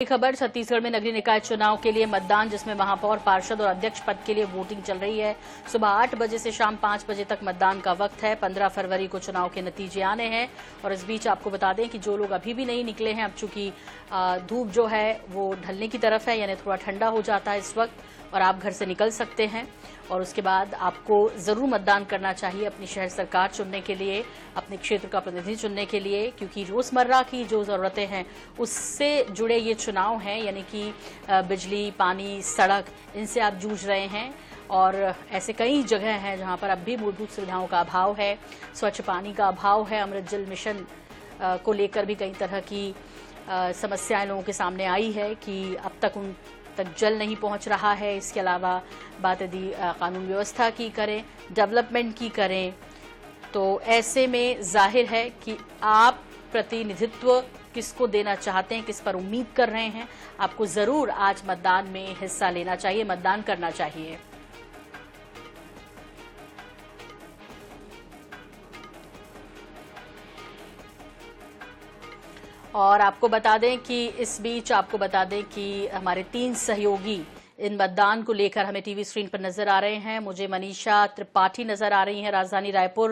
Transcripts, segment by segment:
खबर छत्तीसगढ़ में नगरीय निकाय चुनाव के लिए मतदान, जिसमें महापौर, पार्षद और अध्यक्ष पद के लिए वोटिंग चल रही है। सुबह 8 बजे से शाम 5 बजे तक मतदान का वक्त है। 15 फरवरी को चुनाव के नतीजे आने हैं। और इस बीच आपको बता दें कि जो लोग अभी भी नहीं निकले हैं, अब चूंकि धूप जो है वो ढलने की तरफ है, यानी थोड़ा ठंडा हो जाता है इस वक्त, और आप घर से निकल सकते हैं। और उसके बाद आपको जरूर मतदान करना चाहिए अपनी शहर सरकार चुनने के लिए, अपने क्षेत्र का प्रतिनिधि चुनने के लिए, क्योंकि रोजमर्रा की जो जरूरतें हैं उससे जुड़े ये चुनाव हैं। यानी कि बिजली, पानी, सड़क, इनसे आप जूझ रहे हैं। और ऐसे कई जगह हैं जहां पर अब भी मूलभूत सुविधाओं का अभाव है, स्वच्छ पानी का अभाव है। अमृत जल मिशन को लेकर भी कई तरह की समस्याएं लोगों के सामने आई है कि अब तक उन तक जल नहीं पहुंच रहा है। इसके अलावा बात यदि कानून व्यवस्था की करें, डेवलपमेंट की करें, तो ऐसे में जाहिर है कि आप प्रतिनिधित्व किसको देना चाहते हैं, किस पर उम्मीद कर रहे हैं, आपको जरूर आज मतदान में हिस्सा लेना चाहिए, मतदान करना चाहिए। और आपको बता दें कि इस बीच हमारे 3 सहयोगी इन मतदान को लेकर हमें टीवी स्क्रीन पर नजर आ रहे हैं। मुझे मनीषा त्रिपाठी नजर आ रही हैं राजधानी रायपुर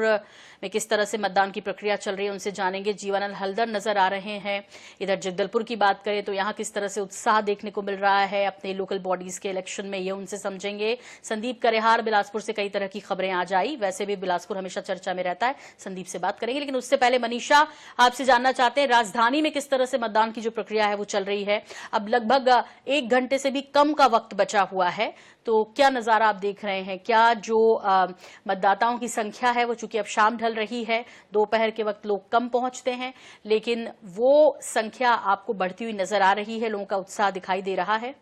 में, किस तरह से मतदान की प्रक्रिया चल रही है उनसे जानेंगे। जीवनानंद हल्दर नजर आ रहे हैं। इधर जगदलपुर की बात करें तो यहाँ किस तरह से उत्साह देखने को मिल रहा है अपने लोकल बॉडीज के इलेक्शन में, ये उनसे समझेंगे। संदीप करेहार बिलासपुर से कई तरह की खबरें आज आई, वैसे भी बिलासपुर हमेशा चर्चा में रहता है, संदीप से बात करेंगे। लेकिन उससे पहले मनीषा, आपसे जानना चाहते हैं राजधानी में किस तरह से मतदान की जो प्रक्रिया है वो चल रही है। अब लगभग 1 घंटे से भी कम का वक्त बचा हुआ है, तो क्या नजारा आप देख रहे हैं? क्या जो मतदाताओं की संख्या है वो, चूंकि अब शाम ढल रही है, दोपहर के वक्त लोग कम पहुंचते हैं, लेकिन वो संख्या आपको बढ़ती हुई नजर आ रही है, लोगों का उत्साह दिखाई दे रहा है?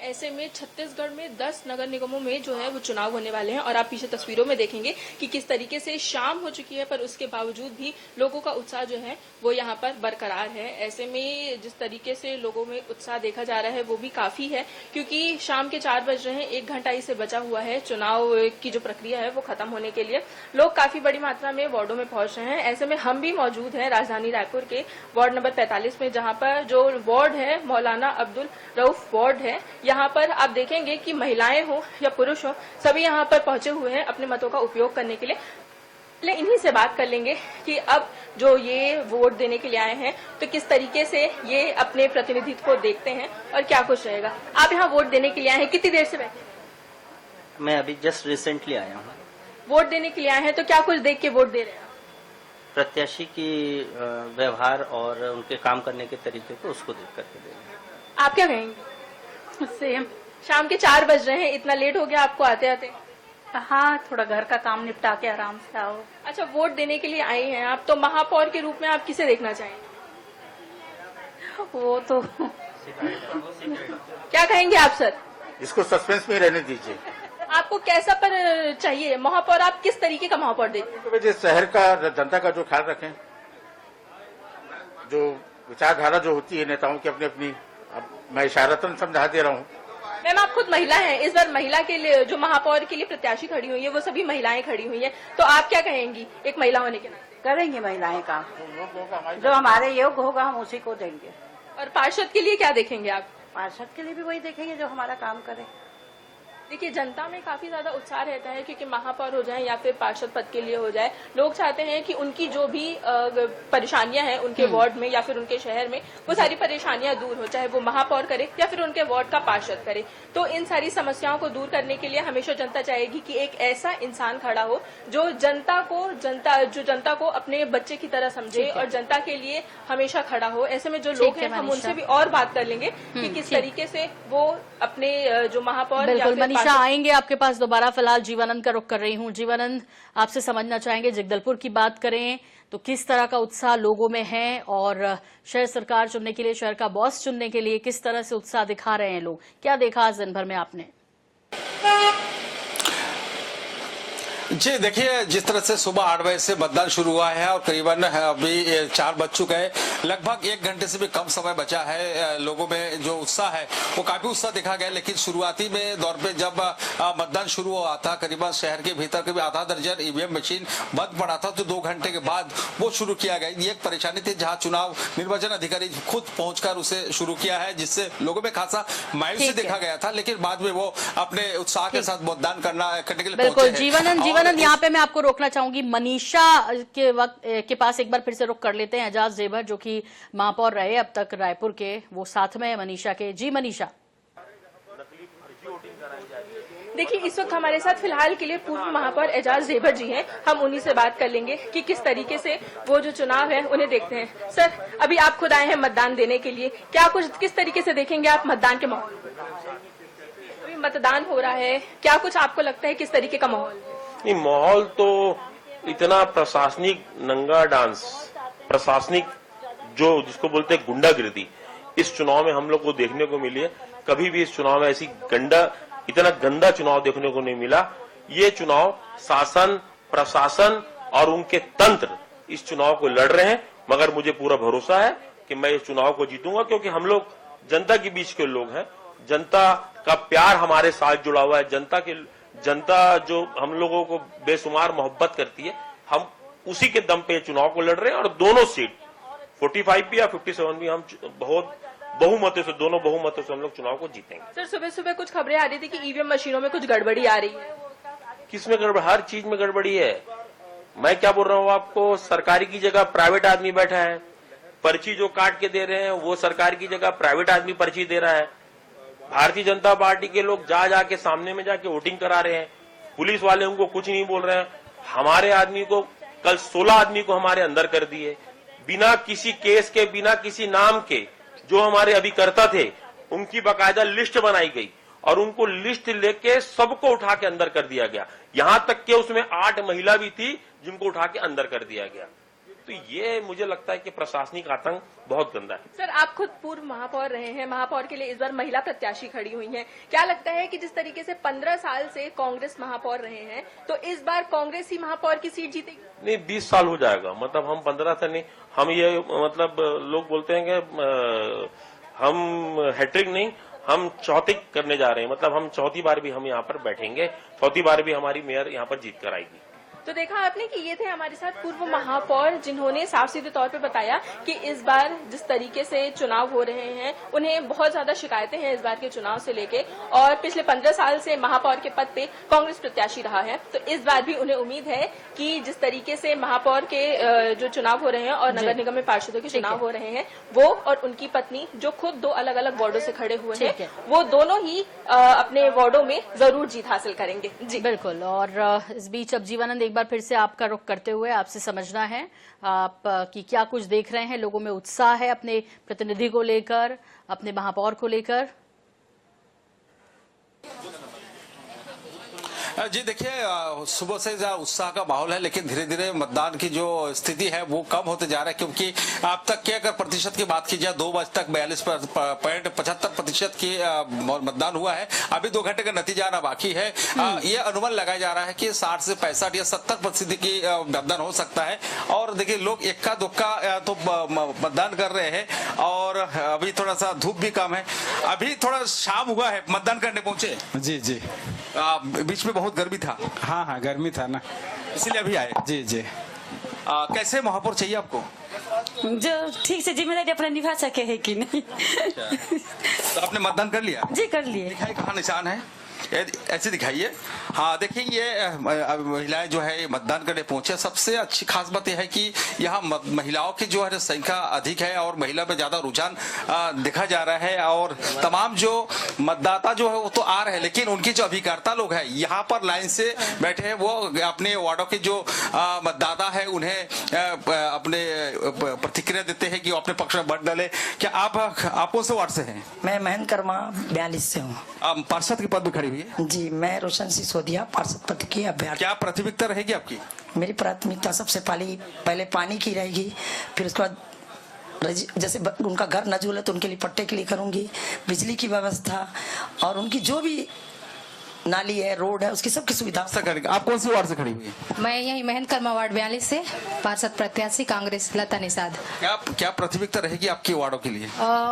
ऐसे में छत्तीसगढ़ में 10 नगर निगमों में जो है वो चुनाव होने वाले हैं और आप पीछे तस्वीरों में देखेंगे कि किस तरीके से शाम हो चुकी है, पर उसके बावजूद भी लोगों का उत्साह जो है वो यहाँ पर बरकरार है। ऐसे में जिस तरीके से लोगों में उत्साह देखा जा रहा है वो भी काफी है, क्योंकि शाम के 4 बज रहे हैं, 1 घंटा ही से बचा हुआ है चुनाव की जो प्रक्रिया है वो खत्म होने के लिए। लोग काफी बड़ी मात्रा में वार्डों में पहुंच रहे हैं। ऐसे में हम भी मौजूद हैं राजधानी रायपुर के वार्ड नंबर 45 में, जहां पर जो वार्ड है मौलाना अब्दुल रऊफ वार्ड है। यहाँ पर आप देखेंगे कि महिलाएं हो या पुरुष हो, सभी यहाँ पर पहुंचे हुए हैं अपने मतों का उपयोग करने के लिए। इन्हीं से बात कर लेंगे कि अब जो ये वोट देने के लिए आए हैं तो किस तरीके से ये अपने प्रतिनिधित्व को देखते हैं और क्या कुछ रहेगा। आप यहाँ वोट देने के लिए आए हैं, कितनी देर से बैठे? मैं अभी जस्ट रिसेंटली आया हूँ। वोट देने के लिए आए हैं तो क्या कुछ देख के वोट दे रहे हैं? प्रत्याशी की व्यवहार और उनके काम करने के तरीके को, उसको देख करके दे रहे हैं। आप क्या कहेंगे? सेम। शाम के 4 बज रहे हैं, इतना लेट हो गया आपको आते आते? हाँ, थोड़ा घर का काम निपटा के आराम से आओ। अच्छा, वोट देने के लिए आए हैं आप, तो महापौर के रूप में आप किसे देखना चाहेंगे? वो तो क्या कहेंगे आप सर? इसको सस्पेंस में रहने दीजिए। आपको कैसा पर चाहिए महापौर? आप किस तरीके का महापौर देखें? शहर का, जनता का जो ख्याल रखें, जो विचारधारा जो होती है नेताओं की अपनी अपनी, अब मैं इशारतन समझा दे रहा हूँ। मैम, आप खुद महिला हैं, इस बार महिला के लिए जो महापौर के लिए प्रत्याशी खड़ी हुई है वो सभी महिलाएं खड़ी हुई हैं, तो आप क्या कहेंगी एक महिला होने के नाते? करेंगे महिलाएं काम, जो हमारे योग्य होगा हम उसी को देंगे। और पार्षद के लिए क्या देखेंगे आप? पार्षद के लिए भी वही देखेंगे जो हमारा काम करे। देखिए, जनता में काफी ज्यादा उत्साह रहता है, क्योंकि महापौर हो जाए या फिर पार्षद पद के लिए हो जाए, लोग चाहते हैं कि उनकी जो भी परेशानियां हैं उनके वार्ड में या फिर उनके शहर में, वो सारी परेशानियां दूर हो, चाहे वो महापौर करे या फिर उनके वार्ड का पार्षद करे। तो इन सारी समस्याओं को दूर करने के लिए हमेशा जनता चाहेगी कि एक ऐसा इंसान खड़ा हो जो जनता को अपने बच्चे की तरह समझे और जनता के लिए हमेशा खड़ा हो। ऐसे में जो लोग हैं, हम उनसे भी और बात कर लेंगे कि किस तरीके से वो अपने जो महापौर आएंगे आपके पास दोबारा। फिलहाल जीवनानंद का रुख कर रही हूं। जीवनानंद, आपसे समझना चाहेंगे, जगदलपुर की बात करें तो किस तरह का उत्साह लोगों में है, और शहर सरकार चुनने के लिए, शहर का बॉस चुनने के लिए किस तरह से उत्साह दिखा रहे हैं लोग? क्या देखा आज दिन भर में आपने? जी देखिए, जिस तरह से सुबह 8 बजे से मतदान शुरू हुआ है और करीबन अभी 4 बज चुके हैं, लगभग 1 घंटे से भी कम समय बचा है। लोगों में जो उत्साह है वो काफी उत्साह देखा गया, लेकिन शुरुआती में दौर पे जब मतदान शुरू हुआ था, करीबन शहर के भीतर करीब आधा दर्जन ईवीएम मशीन बंद पड़ा था, तो 2 घंटे के बाद वो शुरू किया गया। ये एक परेशानी थी, जहाँ चुनाव निर्वाचन अधिकारी खुद पहुंचकर उसे शुरू किया है, जिससे लोगों में खासा मायूसी देखा गया था, लेकिन बाद में वो अपने उत्साह के साथ मतदान करने के लिए बिल्कुल। जीवनानंद यहाँ पे मैं आपको रोकना चाहूंगी। मनीषा के पास एक बार फिर से रुक कर लेते हैं। एजाज ज़ेबर जो कि महापौर रहे अब तक रायपुर के, वो साथ में है मनीषा के। जी मनीषा। देखिए, इस वक्त हमारे साथ फिलहाल के लिए पूर्व महापौर एजाज ज़ेबर जी हैं। हम उन्हीं से बात कर लेंगे कि किस तरीके से वो जो चुनाव है उन्हें देखते हैं। सर, अभी आप खुद आए हैं मतदान देने के लिए, क्या कुछ किस तरीके से देखेंगे आप मतदान के माहौल? अभी मतदान हो रहा है, क्या कुछ आपको लगता है किस तरीके का माहौल? नहीं, माहौल तो इतना प्रशासनिक नंगा डांस, प्रशासनिक जो जिसको बोलते हैं गुंडागिर्दी, इस चुनाव में हम लोग को देखने को मिली है। कभी भी इस चुनाव में ऐसी इतना गंदा चुनाव देखने को नहीं मिला। ये चुनाव शासन, प्रशासन और उनके तंत्र इस चुनाव को लड़ रहे हैं, मगर मुझे पूरा भरोसा है कि मैं इस चुनाव को जीतूंगा, क्योंकि हम लोग जनता के बीच के लोग हैं। जनता का प्यार हमारे साथ जुड़ा हुआ है। जनता जो हम लोगों को बेशुमार मोहब्बत करती है, हम उसी के दम पे चुनाव को लड़ रहे हैं। और दोनों सीट 45 भी या 57 भी हम बहुत दोनों बहुमतों से हम लोग चुनाव को जीतेंगे। सर, सुबह सुबह कुछ खबरें आ रही थी कि ईवीएम मशीनों में कुछ गड़बड़ी आ रही है। किसमें गड़बड़ी? हर चीज में गड़बड़ी है। मैं क्या बोल रहा हूँ आपको, सरकारी की जगह प्राइवेट आदमी बैठा है। पर्ची जो काट के दे रहे हैं वो सरकार की जगह प्राइवेट आदमी पर्ची दे रहा है। भारतीय जनता पार्टी के लोग जाके सामने में जाके वोटिंग करा रहे हैं। पुलिस वाले उनको कुछ नहीं बोल रहे हैं। हमारे आदमी को कल 16 आदमी को हमारे अंदर कर दिए, बिना किसी केस के, बिना किसी नाम के। जो हमारे अभिकर्ता थे उनकी बाकायदा लिस्ट बनाई गई और उनको लिस्ट लेके सबको उठा के अंदर कर दिया गया। यहां तक कि उसमें 8 महिला भी थी जिनको उठा के अंदर कर दिया गया। तो ये मुझे लगता है कि प्रशासनिक आतंक बहुत गंदा है। सर, आप खुद पूर्व महापौर रहे हैं, महापौर के लिए इस बार महिला प्रत्याशी खड़ी हुई हैं। क्या लगता है कि जिस तरीके से 15 साल से कांग्रेस महापौर रहे हैं, तो इस बार कांग्रेस ही महापौर की सीट जीतेगी? नहीं, 20 साल हो जाएगा। मतलब हम 15 से नहीं, हम ये मतलब लोग बोलते हैं कि हम हैट्रिक नहीं, हम चौथी करने जा रहे हैं। मतलब हम चौथी बार भी हम यहाँ पर बैठेंगे, चौथी बार भी हमारी मेयर यहाँ पर जीत कर आएगी। तो देखा आपने कि ये थे हमारे साथ पूर्व महापौर, जिन्होंने साफ सीधे तौर पे बताया कि इस बार जिस तरीके से चुनाव हो रहे हैं, उन्हें बहुत ज्यादा शिकायतें हैं इस बार के चुनाव से लेके, और पिछले 15 साल से महापौर के पद पे कांग्रेस प्रत्याशी रहा है। तो इस बार भी उन्हें उम्मीद है कि जिस तरीके से महापौर के जो चुनाव हो रहे हैं और नगर निगम में पार्षदों के चुनाव हो रहे हैं, वो और उनकी पत्नी जो खुद 2 अलग अलग वार्डों से खड़े हुए हैं, वो दोनों ही अपने वार्डों में जरूर जीत हासिल करेंगे। जी बिल्कुल। और इस बीच अब जीवनानंद एक बार फिर से आपका रुख करते हुए आपसे समझना है आप कि क्या कुछ देख रहे हैं, लोगों में उत्साह है अपने प्रतिनिधि को लेकर, अपने महापौर को लेकर? जी देखिए, सुबह से उत्साह का माहौल है, लेकिन धीरे धीरे मतदान की जो स्थिति है वो कम होते जा रहा है, क्योंकि अब तक के अगर प्रतिशत की बात की जाए 2 बजे तक 42.75% की मतदान हुआ है। अभी 2 घंटे का नतीजा आना बाकी है। ये अनुमान लगाया जा रहा है कि 60 से 65 या 70% की मतदान हो सकता है। और देखिए, लोग इक्का दुक्का तो मतदान कर रहे हैं, और अभी थोड़ा सा धूप भी कम है। अभी थोड़ा शाम हुआ है, मतदान करने पहुंचे? जी जी। बीच में बहुत गर्मी था। हाँ, गर्मी था ना, इसलिए अभी आए। जी जी। कैसे महापौर चाहिए आपको? जो ठीक से जिम्मेदारी अपना निभा सके है कि नहीं। तो आपने मतदान कर लिया? जी कर लिए। दिखाई कहाँ निशान है, ऐसे दिखाइए। हाँ देखिए, ये महिलाएं जो है मतदान करने पहुंचे। सबसे अच्छी खास बात यह है कि यहाँ महिलाओं की जो है संख्या अधिक है और महिला में ज्यादा रुझान देखा जा रहा है। और तमाम जो मतदाता जो है वो तो आ रहे हैं, लेकिन उनकी जो अभिकर्ता लोग हैं यहाँ पर लाइन से बैठे हैं, वो अपने वार्डों के जो मतदाता है उन्हें अपने प्रतिक्रिया देते हैं कि वो अपने पक्ष में वोट डाले। क्या आप कौन से वार्ड से हैं? मैं महेंद्र कर्मा 42 से हूँ। पार्षद के पद में खड़ी हुई है? जी, मैं रोशन सिंह सोदिया, पार्षद पद की अभ्यर्थी। क्या प्राथमिकता रहेगी आपकी? मेरी प्राथमिकता सबसे पहले पानी की रहेगी, फिर उसके बाद जैसे उनका घर नजूल है तो उनके लिए पट्टे के लिए करूंगी, बिजली की व्यवस्था और उनकी जो भी नाली है, रोड है, उसकी सबकी सुविधा। आप कौन सी वार्ड से खड़ी हुई है? मैं यही मेहनत कर्मा वार्ड 42 से पार्षद प्रत्याशी कांग्रेस लता निषाद। क्या प्राथमिकता रहेगी आपकी वार्डों के लिए?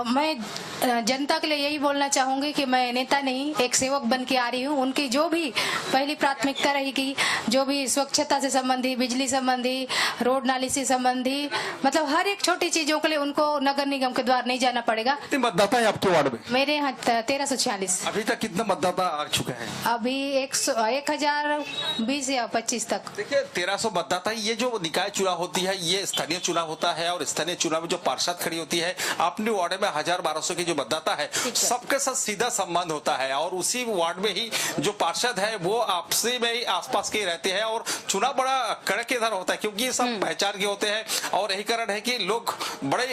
मैं जनता के लिए यही बोलना चाहूंगी कि मैं नेता नहीं, एक सेवक बन के आ रही हूँ। उनकी जो भी पहली प्राथमिकता रहेगी, जो भी स्वच्छता से संबंधी, बिजली संबंधी, रोड नाली से संबंधी, मतलब हर एक छोटी चीजों के लिए उनको नगर निगम के द्वार नहीं जाना पड़ेगा। कितने मतदाता है आपके वार्ड में? मेरे यहाँ 1346। अभी तक कितना मतदाता आ चुका है? अभी 1020 या 25 तक। देखिए 1300 मतदाता। ये जो निकाय चुनाव होती है ये स्थानीय चुनाव होता है, और स्थानीय चुनाव में जो पार्षद खड़ी होती है अपने वार्ड में 1000-1200 के जो मतदाता है सबके साथ सीधा संबंध होता है, और उसी वार्ड में ही जो पार्षद है वो आपसी में ही आसपास के रहते हैं, और चुनाव बड़ा कड़क इधर होता है क्योंकि ये सब पहचान के होते हैं। और यही कारण है कि लोग बड़े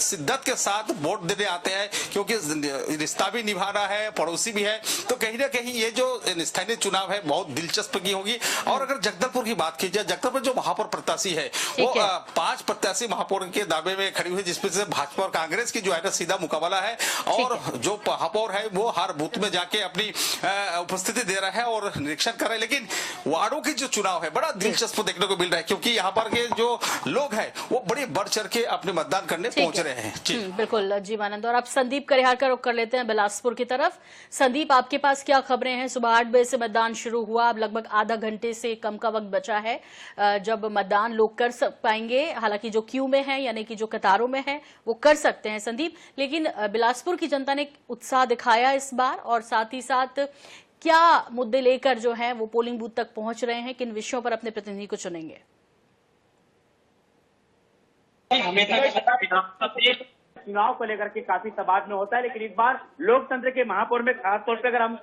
शिद्दत के साथ वोट देने आते हैं, क्योंकि रिश्ता भी निभाना है, पड़ोसी भी है। तो कहीं ना कहीं ये जो स्थानीय चुनाव है बहुत दिलचस्प की होगी। और अगर जगदलपुर की बात की जाए, जगदलपुर जो महापौर प्रत्याशी है वो 5 प्रत्याशी महापौर के दावे में खड़ी हुई, जिसमें से भाजपा और कांग्रेस की जो है ना सीधा मुकाबला है। और जो महापौर है वो हर बूथ में जाके अपनी उपस्थिति दे रहा है और निरीक्षण कर रहे हैं। लेकिन वार्डों की जो चुनाव है बड़ा दिलचस्प देखने को मिल रहा है, क्योंकि यहाँ पर के जो लोग हैं वो बड़े बढ़ चढ़ के अपने मतदान करने पहुंच रहे हैं। बिल्कुल जीवानंद। और अब संदीप करिहार का रुख कर लेते हैं बिलासपुर की तरफ। संदीप, आपके पास क्या खबरें हैं? सुबह 8 बजे से मतदान शुरू हुआ, अब लगभग आधा घंटे से कम का वक्त बचा है जब मतदान लोग कर पाएंगे। हालांकि जो क्यू में है यानी कि जो कतारों में है वो कर सकते हैं संदीप, लेकिन बिलासपुर की जनता ने उत्साह दिखाया इस बार, और साथ ही साथ क्या मुद्दे लेकर जो है वो पोलिंग बूथ तक पहुंच रहे हैं, किन विषयों पर अपने प्रतिनिधि को चुनेंगे? चुनाव को लेकर के काफी तबादला होता है, लेकिन इस बार लोकतंत्र के महापौर में खासतौर पर अगर हम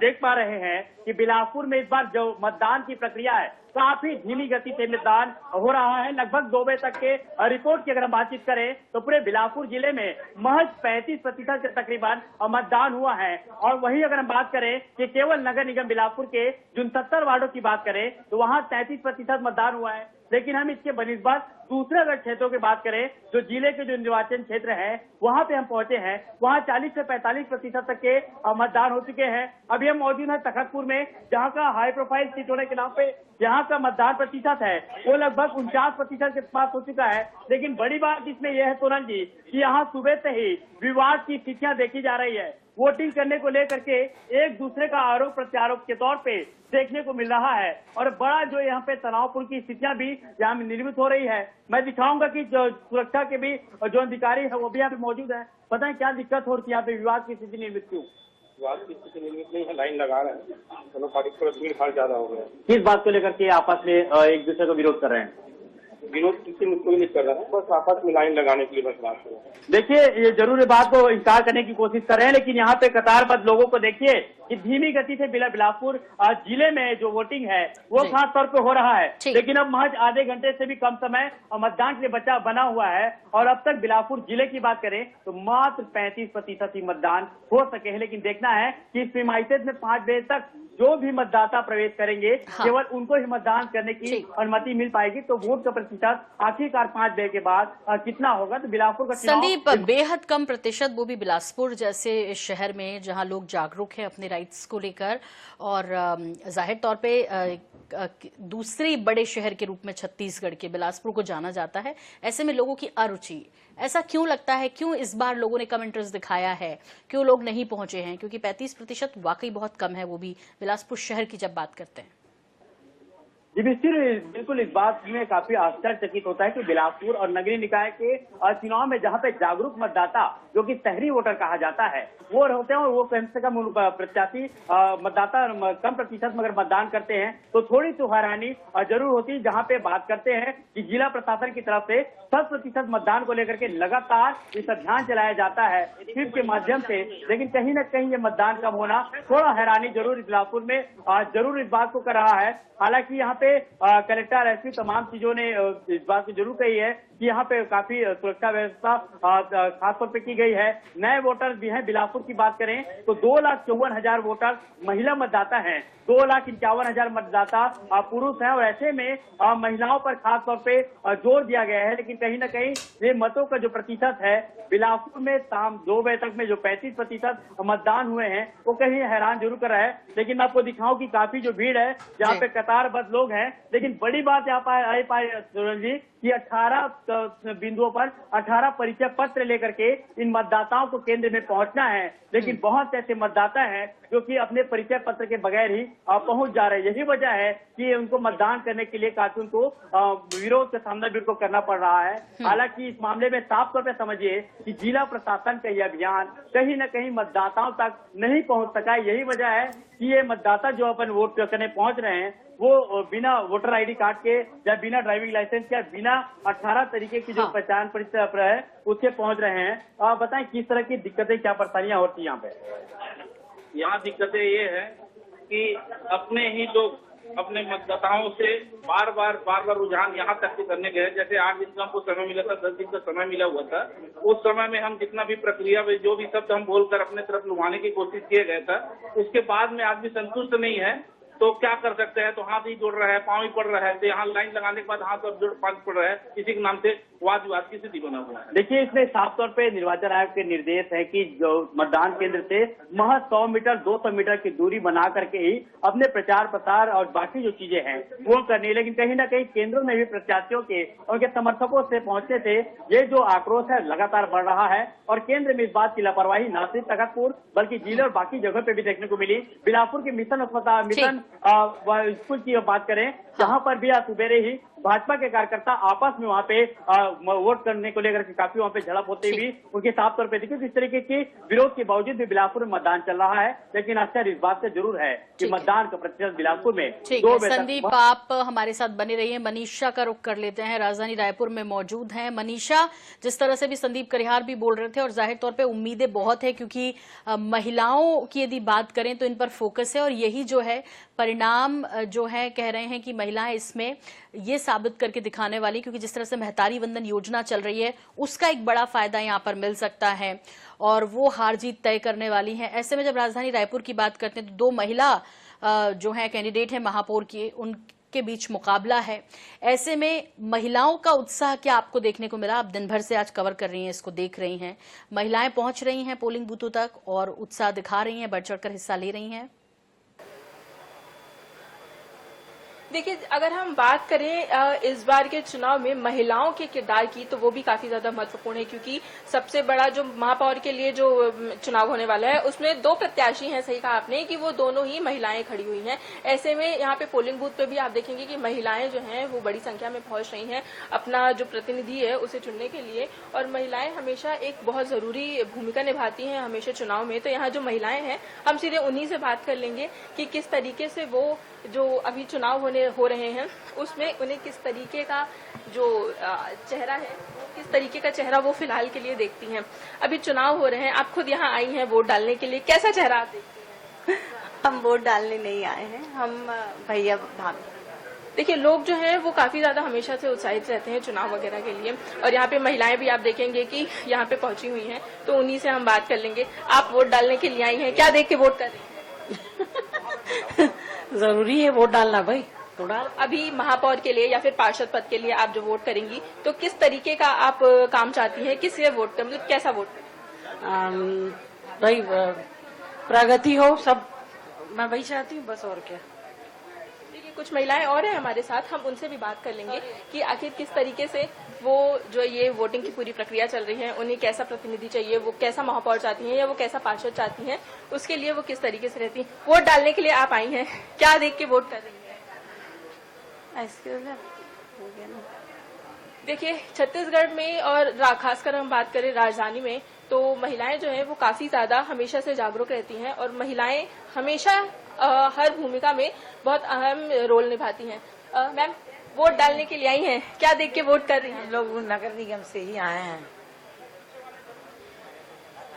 देख पा रहे हैं कि बिलासपुर में इस बार जो मतदान की प्रक्रिया है काफी धीमी गति से मतदान हो रहा है। लगभग 2 बजे तक के रिपोर्ट की अगर हम बातचीत करें तो पूरे बिलासपुर जिले में महज 35% के तकरीबन मतदान हुआ है। और वही अगर हम बात करें कि केवल नगर निगम बिलासपुर के 69 वार्डों की बात करें तो वहां 33% मतदान हुआ है। लेकिन हम इसके बनिस्बत दूसरे अगर क्षेत्रों की बात करें, जो जिले के जो निर्वाचन क्षेत्र है वहां पे हम पहुंचे हैं, वहां 40 से 45% तक के मतदान हो चुके हैं। अभी हम मौजूद है तखतपुर में, जहां का हाई प्रोफाइल सीट होने के नाम पे यहाँ का मतदान प्रतिशत है वो लगभग 49% के पास हो चुका है। लेकिन बड़ी बात इसमें यह है सोनल जी कि यहाँ सुबह से ही विवाद की स्थितियां देखी जा रही है। वोटिंग करने को लेकर के एक दूसरे का आरोप प्रत्यारोप के तौर पे देखने को मिल रहा है, और बड़ा जो यहाँ पे तनावपूर्ण की स्थितियां भी यहाँ निर्मित हो रही है। मैं दिखाऊंगा कि जो सुरक्षा के भी जो अधिकारी है वो भी यहाँ पे मौजूद है। पता है क्या दिक्कत हो रही है यहाँ पे, विवाद की स्थिति निर्मित क्यों? विवाद की स्थिति निर्मित नहीं है, लाइन लगा रहे हैं, दोनों पार्टी को भीड़ भाड़ ज्यादा हो गया। किस बात को लेकर के आपस में एक दूसरे को विरोध कर रहे हैं? विरोध किसी में कोई नहीं कर रहा है, बस आपस में लाइन लगाने के लिए बस बात है। देखिए ये जरूर इस बात को इंकार करने की कोशिश कर रहे हैं, लेकिन यहाँ पे कतारबद्ध लोगों को देखिए कि धीमी गति से बिलासपुर जिले में जो वोटिंग है वो खास तौर पे हो रहा है। लेकिन अब महज आधे घंटे से भी कम समय मतदान के लिए बना हुआ है, और अब तक बिलासपुर जिले की बात करें तो मात्र 35% ही मतदान हो सके हैं। लेकिन देखना है कि इस प्रीमाइसेस में 5 बजे तक जो भी मतदाता प्रवेश करेंगे केवल उनको ही मतदान करने की अनुमति मिल पाएगी। तो वोट का प्रतिशत आखिरकार 5 बजे के बाद कितना होगा? तो बिलासपुर का संदीप, बेहद कम प्रतिशत, वो भी बिलासपुर जैसे शहर में जहां लोग जागरूक हैं अपने राइट्स को लेकर, और जाहिर तौर पे दूसरे बड़े शहर के रूप में छत्तीसगढ़ के बिलासपुर को जाना जाता है। ऐसे में लोगों की अरुचि, ऐसा क्यों लगता है, क्यों इस बार लोगों ने कम इंटरेस्ट दिखाया है, क्यों लोग नहीं पहुंचे हैं? क्योंकि 35% वाकई बहुत कम है, वो भी बिलासपुर शहर की जब बात करते हैं। जी बिल्कुल इस बात में काफी आश्चर्यचकित होता है कि बिलासपुर और नगरीय निकाय के चुनाव में जहां पे जागरूक मतदाता जो कि शहरी वोटर कहा जाता है वो होते हैं, और वो कम से कम प्रत्याशी मतदाता कम प्रतिशत में अगर मतदान करते हैं तो थोड़ी सी हैरानी जरूर होती है। जहां पे बात करते हैं कि जिला प्रशासन की तरफ से 100% मतदान को लेकर के लगातार इस अभियान चलाया जाता है स्वीप के माध्यम से, लेकिन कहीं न कहीं ये मतदान कम होना थोड़ा हैरानी जरूर बिलासपुर में जरूर इस बात को कर रहा है। हालांकि यहाँ पे कलेक्टर एसपी तमाम चीजों ने इस बात को जरूर कही है कि यहाँ पे काफी सुरक्षा व्यवस्था खास तौर पे की गई है। नए वोटर भी हैं। बिलासपुर की बात करें तो 2,54,000 वोटर महिला मतदाता हैं, 2,51,000 मतदाता पुरुष हैं, और ऐसे में महिलाओं पर खास तौर पे जोर दिया गया है। लेकिन कहीं ना कहीं ये मतों का जो प्रतिशत है बिलासपुर में शाम 2 बजे तक में जो 35% मतदान हुए हैं वो कहीं हैरान जरूर कर रहा है। लेकिन मैं आपको दिखाऊं कि काफी जो भीड़ है जहाँ पे कतारबद्ध लोग हैं। लेकिन बड़ी बात यहाँ पर पाए सुरन जी कि 18 बिंदुओं पर 18 परिचय पत्र लेकर के इन मतदाताओं को केंद्र में पहुंचना है। लेकिन बहुत ऐसे मतदाता हैं जो कि अपने परिचय पत्र के बगैर ही पहुंच जा रहे हैं। यही वजह है कि उनको मतदान करने के लिए काफी उनको विरोध का सामना भी उनको करना पड़ रहा है। हालांकि इस मामले में साफ तौर पर समझिए कि जिला प्रशासन का यह अभियान कहीं न कहीं मतदाताओं तक नहीं पहुंच सका। यही वजह है कि ये मतदाता जो अपन वोट करने पहुंच रहे हैं वो बिना वोटर आईडी कार्ड के या बिना ड्राइविंग लाइसेंस के, बिना 18 तरीके की जो पहचान पत्र है उसके पहुंच रहे हैं। आप बताएं किस तरह की दिक्कतें, क्या परेशानियां होती हैं यहाँ पे? यहाँ दिक्कतें ये है कि अपने ही लोग अपने मतदाताओं से बार बार रुझान यहाँ तक करने गए। जैसे 8 दिन का हमको समय मिला था, 10 दिन का समय मिला हुआ था। उस समय में हम जितना भी प्रक्रिया में जो भी शब्द हम बोलकर अपने तरफ लुभाने की कोशिश किए गए था, उसके बाद में आदमी संतुष्ट नहीं है तो क्या कर सकते हैं। तो हाथ ही जोड़ रहा है, पाँव ही पड़ रहा है। तो यहाँ लाइन लगाने के बाद हाथ और जोड़ पाँच पड़ रहा है। इसी के नाम से वाद विवाद की स्थिति बना हुआ है। देखिए, इसमें साफ तौर पे निर्वाचन आयोग के निर्देश है कि जो मतदान केंद्र से महज 100 मीटर 200 मीटर की दूरी बना करके ही अपने प्रचार प्रसार और बाकी जो चीजें हैं वो करनी है। लेकिन कहीं ना कहीं केंद्रों में भी प्रत्याशियों के उनके समर्थकों से पहुंचने से ये जो आक्रोश है लगातार बढ़ रहा है। और केंद्र में इस बात की लापरवाही न सिर्फ तखतपुर बल्कि जिले और बाकी जगह पे भी देखने को मिली। बिलासपुर के मिशन अस्पताल मिशन स्कूल की बात करें, जहां पर भी आज सुबेरे ही भाजपा के कार्यकर्ता आपस में वहां पे वोट करने को लेकर के काफी वहां पे झड़प होते हुए उनके साफ तौर पे दिखे। इस तरीके के विरोध के बावजूद भी बिलासपुर में मतदान चल रहा है। लेकिन अक्सर इस बात से जरूर है कि मतदान का प्रतिशत बिलासपुर में 2 बजे। संदीप, आप हमारे साथ बने रहिए। मनीषा का रुख कर लेते हैं, राजधानी रायपुर में मौजूद हैं। मनीषा, जिस तरह से भी संदीप करिहार भी बोल रहे थे और जाहिर तौर पे उम्मीदें बहुत है क्योंकि महिलाओं की यदि बात करें तो इन पर फोकस है और यही जो है परिणाम जो है कह रहे हैं कि महिलाएं इसमें ये साबित करके दिखाने वाली, क्योंकि जिस तरह से महतारी वंदन योजना चल रही है उसका एक बड़ा फायदा यहां पर मिल सकता है और वो हार जीत तय करने वाली है। ऐसे में जब राजधानी रायपुर की बात करते हैं तो 2 महिला जो है कैंडिडेट है महापौर की, उनके बीच मुकाबला है। ऐसे में महिलाओं का उत्साह क्या आपको देखने को मिला? आप दिन भर से आज कवर कर रही हैं, इसको देख रही हैं, महिलाएं पहुंच रही हैं पोलिंग बूथों तक और उत्साह दिखा रही हैं, बढ़ चढ़कर हिस्सा ले रही हैं। देखिए, अगर हम बात करें इस बार के चुनाव में महिलाओं के किरदार की, तो वो भी काफी ज्यादा महत्वपूर्ण है क्योंकि सबसे बड़ा जो महापौर के लिए जो चुनाव होने वाला है उसमें 2 प्रत्याशी हैं। सही कहा आपने कि वो दोनों ही महिलाएं खड़ी हुई हैं। ऐसे में यहाँ पे पोलिंग बूथ पे भी आप देखेंगे कि महिलाएं जो हैं वो बड़ी संख्या में पहुंच रही हैं अपना जो प्रतिनिधि है उसे चुनने के लिए। और महिलाएं हमेशा एक बहुत जरूरी भूमिका निभाती हैं हमेशा चुनाव में। तो यहाँ जो महिलाएं हैं हम सीधे उन्हीं से बात कर लेंगे कि किस तरीके से वो जो अभी चुनाव हो रहे हैं उसमें उन्हें किस तरीके का जो चेहरा है, किस तरीके का चेहरा वो फिलहाल के लिए देखती हैं। अभी चुनाव हो रहे हैं, आप खुद यहाँ आई हैं वोट डालने के लिए, कैसा चेहरा आप देखती हैं? हम वोट डालने नहीं आए हैं, हम भैया भाभी। देखिए, लोग जो हैं वो काफी ज्यादा हमेशा से उत्साहित रहते हैं चुनाव वगैरह के लिए और यहाँ पे महिलाएं भी आप देखेंगे कि यहाँ पे पहुंची हुई हैं, तो उन्हीं से हम बात कर लेंगे। आप वोट डालने के लिए आई हैं, क्या देख के वोट कर रही हैं? जरूरी है वोट डालना भाई, तो डाल। अभी महापौर के लिए या फिर पार्षद पद के लिए आप जो वोट करेंगी तो किस तरीके का आप काम चाहती हैं, किससे वोट कर, मतलब कैसा वोट? भाई प्रगति हो सब, मैं वही चाहती हूँ बस, और क्या। कुछ महिलाएं और हैं हमारे साथ, हम उनसे भी बात कर लेंगे कि आखिर किस तरीके से वो जो ये वोटिंग की पूरी प्रक्रिया चल रही है उन्हें कैसा प्रतिनिधि चाहिए, वो कैसा महापौर चाहती हैं या वो कैसा पार्षद चाहती हैं, उसके लिए वो किस तरीके से रहती हैं। वोट डालने के लिए आप आई हैं, क्या देख के वोट कर रही हैं? देखिए, छत्तीसगढ़ में और खासकर हम बात करें राजधानी में तो महिलाएं जो है वो काफी ज्यादा हमेशा से जागरूक रहती हैं और महिलाएं हमेशा हर भूमिका में बहुत अहम रोल निभाती हैं। मैम, वोट डालने के लिए आई हैं, क्या देख के वोट कर रही हैं? हम लोग नगर निगम से ही आए हैं।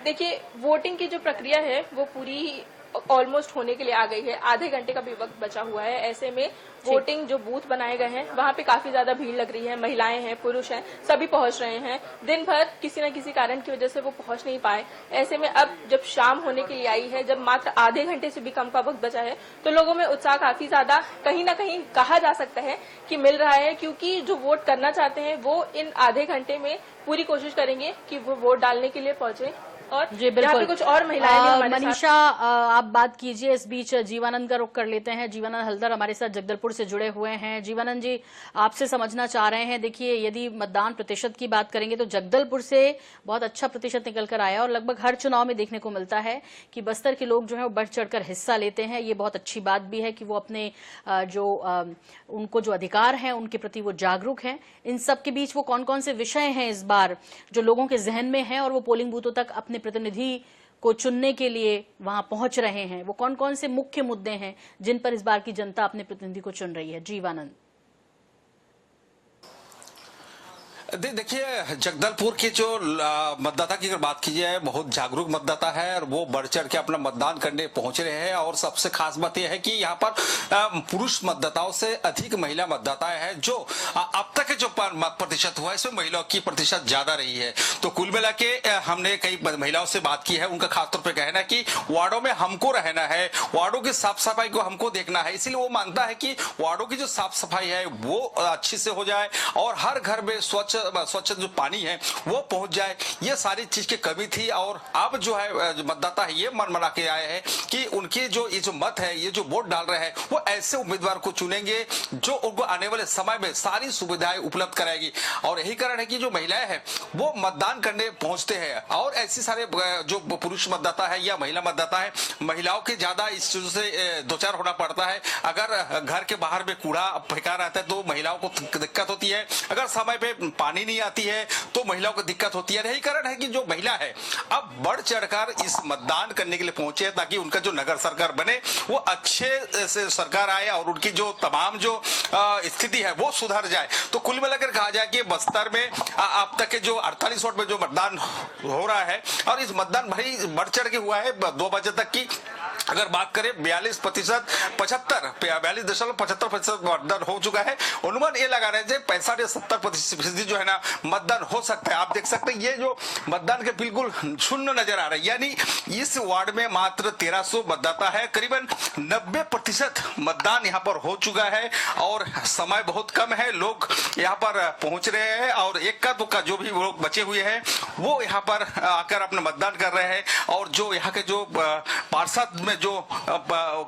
देखिए, वोटिंग की जो प्रक्रिया है वो पूरी ऑलमोस्ट होने के लिए आ गई है। आधे घंटे का भी वक्त बचा हुआ है। ऐसे में वोटिंग जो बूथ बनाए गए हैं वहां पे काफी ज्यादा भीड़ लग रही है। महिलाएं हैं, पुरुष हैं, सभी पहुंच रहे हैं। दिन भर किसी न किसी कारण की वजह से वो पहुंच नहीं पाए। ऐसे में अब जब शाम होने के लिए आई है, जब मात्र आधे घंटे से भी कम का वक्त बचा है, तो लोगों में उत्साह काफी ज्यादा कहीं ना कहीं कहा जा सकता है कि मिल रहा है, क्योंकि जो वोट करना चाहते हैं वो इन आधे घंटे में पूरी कोशिश करेंगे कि वो वोट डालने के लिए पहुंचे। और जी बिल्कुल, कुछ और महिलाएं भी हमारे मनीषा आप बात कीजिए। इस बीच जीवानंद का रुख कर लेते हैं। जीवानंद हल्दर हमारे साथ जगदलपुर से जुड़े हुए हैं। जीवानंद जी, आपसे समझना चाह रहे हैं, देखिए यदि मतदान प्रतिशत की बात करेंगे तो जगदलपुर से बहुत अच्छा प्रतिशत निकल कर आया और लगभग हर चुनाव में देखने को मिलता है कि बस्तर के लोग जो है वो बढ़ चढ़कर हिस्सा लेते हैं। ये बहुत अच्छी बात भी है कि वो अपने उनको जो अधिकार हैं उनके प्रति वो जागरूक हैं। इन सब के बीच वो कौन कौन से विषय हैं इस बार जो लोगों के जहन में हैं और वो पोलिंग बूथों तक अपने प्रतिनिधि को चुनने के लिए वहां पहुंच रहे हैं, वो कौन कौन से मुख्य मुद्दे हैं जिन पर इस बार की जनता अपने प्रतिनिधि को चुन रही है? जीवानंद। देखिए, जगदलपुर के जो मतदाता की अगर बात की जाए, बहुत जागरूक मतदाता है और वो बढ़ चढ़ के अपना मतदान करने पहुंच रहे हैं। और सबसे खास बात यह है कि यहाँ पर पुरुष मतदाताओं से अधिक महिला मतदाताएं हैं। जो अब तक जो प्रतिशत हुआ है इसमें महिलाओं की प्रतिशत ज्यादा रही है। तो कुल मिला के हमने कई महिलाओं से बात की है, उनका खासतौर पर कहना है कि वार्डों में हमको रहना है, वार्डों की साफ सफाई को हमको देखना है। इसलिए वो मानता है कि वार्डों की जो साफ सफाई है वो अच्छी से हो जाए और हर घर में स्वच्छ जो पानी है वो पहुंच जाए। ये सारी चीज की कमी थी और अब जो है मतदाता है ये मन मना के आए हैं कि उनके जो ये जो मत है, ये जो वोट डाल रहे हैं वो ऐसे उम्मीदवार को चुनेंगे जो उनको आने वाले समय में सारी सुविधाएं उपलब्ध कराएगी। और यही कारण है कि जो महिलाएं हैं वो मतदान करने पहुंचते हैं। और ऐसे सारे जो पुरुष मतदाता है या महिला मतदाता है, महिलाओं के ज्यादा इस चीज से दो चार होना पड़ता है। अगर घर के बाहर में कूड़ा फेंका रहता है तो महिलाओं को दिक्कत होती है, अगर समय पे पानी नहीं आती है तो महिलाओं को दिक्कत होती है। यही कारण है कि जो महिला है अब बढ़ चढ़कर इस मतदान करने के लिए पहुंचे हैं ताकि उनका जो नगर सरकार बने वो अच्छे से सरकार आए और उनकी जो तमाम जो स्थिति है वो सुधर जाए। तो कुल मिलाकर कहा जाए कि बस्तर में अब तक के जो 48 वोट में जो मतदान हो रहा है और इस मतदान भाई बढ़ चढ़ के हुआ है 2 बजे तक की अगर बात करें 42.75% मतदान हो चुका है। अनुमान ये लगा रहे थे 65 या 70% जो है ना मतदान हो सकता है। आप देख सकते हैं ये जो मतदान के बिल्कुल शून्य नजर आ रहा है, यानी इस वार्ड में मात्र 1300 मतदाता है। करीबन 90% मतदान यहाँ पर हो चुका है और समय बहुत कम है, लोग यहाँ पर पहुंच रहे हैं और इक्का दुक्का जो भी लोग बचे हुए हैं वो यहाँ पर आकर अपना मतदान कर रहे हैं। और जो यहाँ के जो पार्षद में जो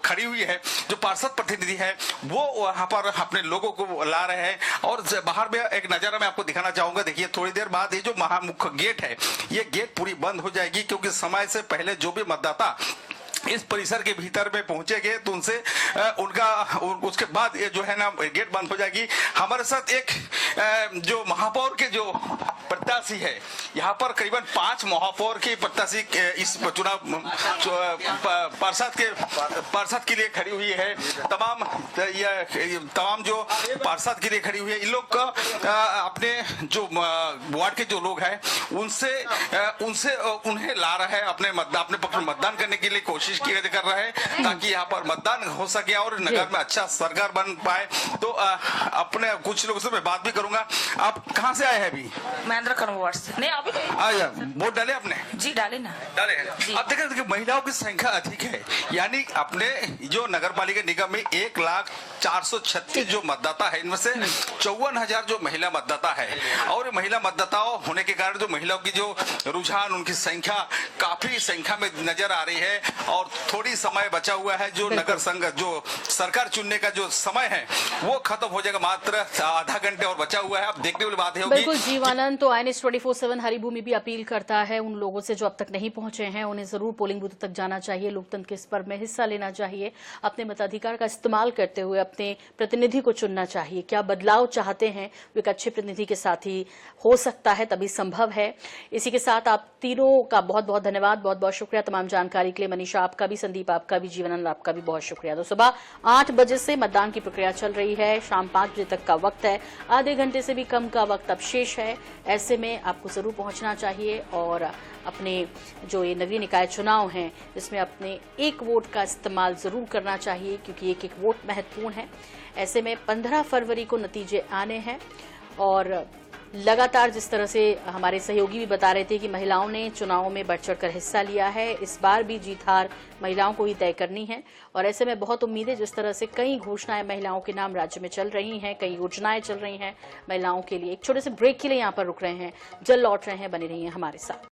खड़ी हुई है, जो पार्षद प्रतिनिधि है वो वहां पर अपने लोगों को ला रहे हैं। और बाहर में एक नजारा मैं आपको दिखाना चाहूंगा। देखिए थोड़ी देर बाद ये जो महामुख्य गेट है ये गेट पूरी बंद हो जाएगी क्योंकि समय से पहले जो भी मतदाता इस परिसर के भीतर में पहुंचेंगे तो उनसे उसके बाद ये जो है ना गेट बंद हो जाएगी। हमारे साथ एक जो महापौर के जो प्रत्याशी है, यहाँ पर करीबन 5 महापौर के प्रत्याशी इस चुनाव पार्षद के लिए खड़ी हुई है। तमाम जो पार्षद के लिए खड़ी हुई है, इन लोग का अपने जो वार्ड के जो लोग हैं उनसे उन्हें ला रहा है अपने पक्ष में मतदान करने के लिए कोशिश कर रहा है ताकि यहाँ पर मतदान हो सके और नगर में अच्छा सरकार बन पाए। तो अपने कुछ लोगों से मैं बात भी करूंगा। आप कहाँ से आए हैं अभी? महेंद्र कनवाड़ से। नहीं अभी वोट डाले आपने? जी डाले ना। डाले हैं। अब देखिए महिलाओं की संख्या अधिक है, यानी अपने जो नगर पालिका निगम में 1,436 जो मतदाता है इनमें से 54,000 जो महिला मतदाता है। और महिला मतदाताओं होने के कारण जो महिलाओं की जो रुझान उनकी संख्या काफी संख्या में नजर आ रही है। और थोड़ी समय बचा हुआ है, जो नगर संघ जो सरकार चुनने का जो समय है वो खत्म हो जाएगा, मात्र आधा घंटे और बचा हुआ है। अब देखने वाली बात है। बिल्कुल जीवानंद, तो INS 24/7 हरिभूमि भी अपील करता है उन लोगों से जो अब तक नहीं पहुंचे हैं, उन्हें जरूर पोलिंग बूथ तक जाना चाहिए, लोकतंत्र के इस पर्व में हिस्सा लेना चाहिए, अपने मताधिकार का इस्तेमाल करते हुए अपने प्रतिनिधि को चुनना चाहिए। क्या बदलाव चाहते हैं वो एक अच्छे प्रतिनिधि के साथ ही हो सकता है, तभी संभव है। इसी के साथ आप तीनों का बहुत बहुत धन्यवाद, बहुत बहुत शुक्रिया तमाम जानकारी के लिए। मनीषा आपका भी संदीप, आपका भी जीवनानंद, आपका भी बहुत शुक्रिया। तो सुबह 8 बजे से मतदान की प्रक्रिया चल रही है, शाम 5 बजे तक का वक्त है, आधे घंटे से भी कम का वक्त अब शेष है। ऐसे में आपको जरूर पहुंचना चाहिए और अपने जो ये नगरीय निकाय चुनाव हैं इसमें अपने एक वोट का इस्तेमाल जरूर करना चाहिए, क्योंकि एक एक वोट महत्वपूर्ण है। ऐसे में 15 फरवरी को नतीजे आने हैं और लगातार जिस तरह से हमारे सहयोगी भी बता रहे थे कि महिलाओं ने चुनाव में बढ़ चढ़कर हिस्सा लिया है, इस बार भी जीत हार महिलाओं को ही तय करनी है। और ऐसे में बहुत उम्मीदें, जिस तरह से कई घोषणाएं महिलाओं के नाम राज्य में चल रही हैं, कई योजनाएं चल रही हैं महिलाओं के लिए। एक छोटे से ब्रेक के लिए यहाँ पर रुक रहे हैं, जल्द लौट रहे हैं, बने रहिए हमारे साथ।